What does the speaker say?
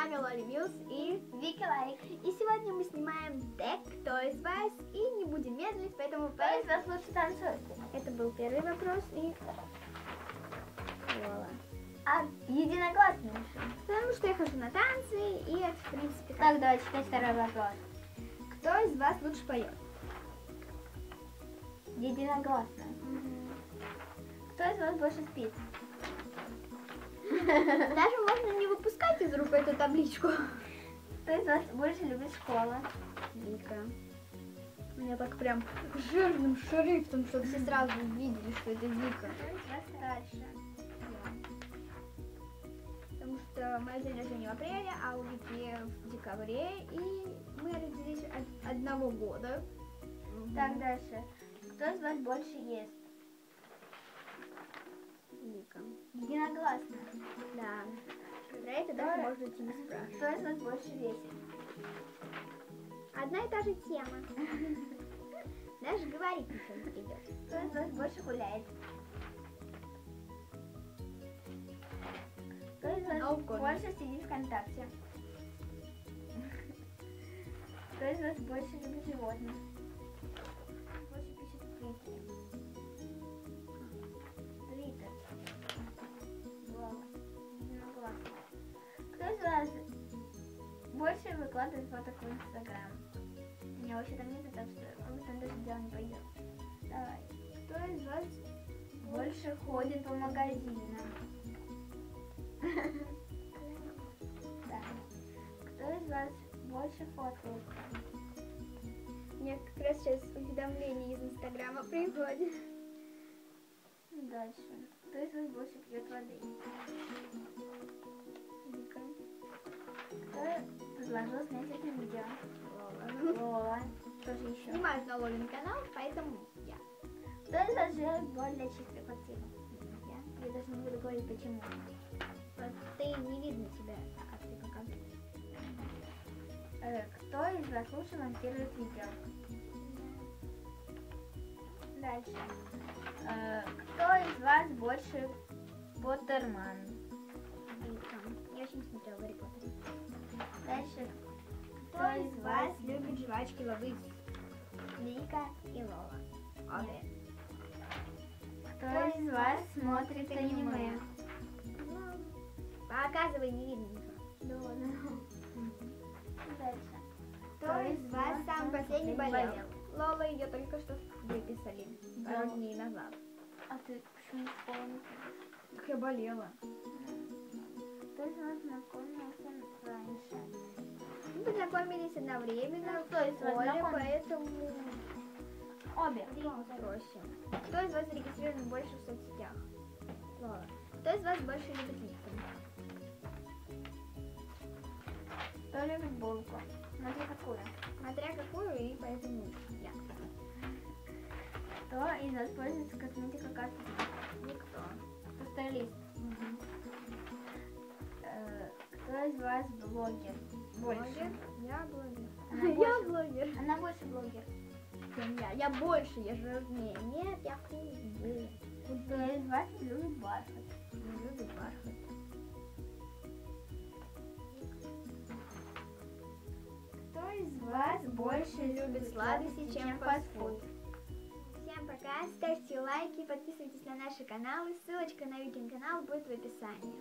вами Лоли Милс и Вики Лайк. И сегодня мы снимаем тег «Кто из вас?» И не будем медлить, поэтому... Кто из вас лучше танцует? Это был первый вопрос и... Лола. А единогласно решим. Потому что я хожу на танцы, и это, в принципе... Так, давай читать второй вопрос. Кто из вас лучше поет? Единогласно. Кто из вас больше спит? Даже можно не выпускать из рук эту табличку. Кто из вас больше любит школу? Вика. У меня так прям жирным шрифтом, чтобы все сразу увидели, что это Вика. Кто из вас старше? Потому что мой день рождения в апреле, а у Вики в декабре, и мы родились от одного года. Так, дальше. Кто из вас больше ест? Вика. Единогласно. Да. Про это даже можно идти не спрашивать. Кто из вас больше весит? Одна и та же тема. Даже говорить ничего не придется. Кто из вас больше гуляет? Кто из вас больше сидит ВКонтакте? Кто из вас больше любит животных? Больше пишет в Твиттере. Твиттер. Вау. Единогласно. Кто из вас больше выкладывает фоток в Инстаграм? У меня вообще там нет, так что как бы там даже дело не пойдет. Давай. Кто из вас больше ходит по магазинам? Так. Кто из вас больше фоткает? Мне как раз сейчас уведомление из Инстаграма приходит. Дальше. Кто из вас больше пьет воды? Вика. Кто предложил снять это видео? Лола. Лола. Кто же еще? Снимают на Лолин канал, поэтому я. Кто из вас живет более чистой квартиры? Я даже не буду говорить почему. Вот ты не видно тебя, а ты показываешь. Кто из вас лучше монтирует видео? Дальше. Кто из вас больше Поттерман? Вика. Я очень не смотрела Гарри Поттера. Дальше. Кто из вас любит жвачки Ловыс? Вика и Лола. Обе. Кто из вас смотрит аниме? Показывай, не видно ничего. Дальше. Кто из вас самый последний болел? Лола, ее только что выписали пару дней назад. А ты почему в школу не ходишь? Так я болела. Кто из вас знакомился раньше? Мы познакомились одновременно в Кто из вас школе, знакомый? поэтому Обе. проще. Кто из вас зарегистрирован больше в соцсетях? Лола. Кто из вас больше любит лифты? Кто любит булку? Смотри какую. Смотря какую, и поэтому я. Кто из вас пользуется косметикой каждый день? Никто. Пустой лист. Кто из вас блогер? Больше. Я блогер. Она Я больше. блогер. Она больше блогер. Чем я. Я больше, я жирнее. Нет, я худее. Кто из вас любит бархат? Не любит бархат. Кто из вас больше Любит сладости, чем фастфуд. Всем пока, ставьте лайки, подписывайтесь на наши каналы. Ссылочка на Викин канал будет в описании.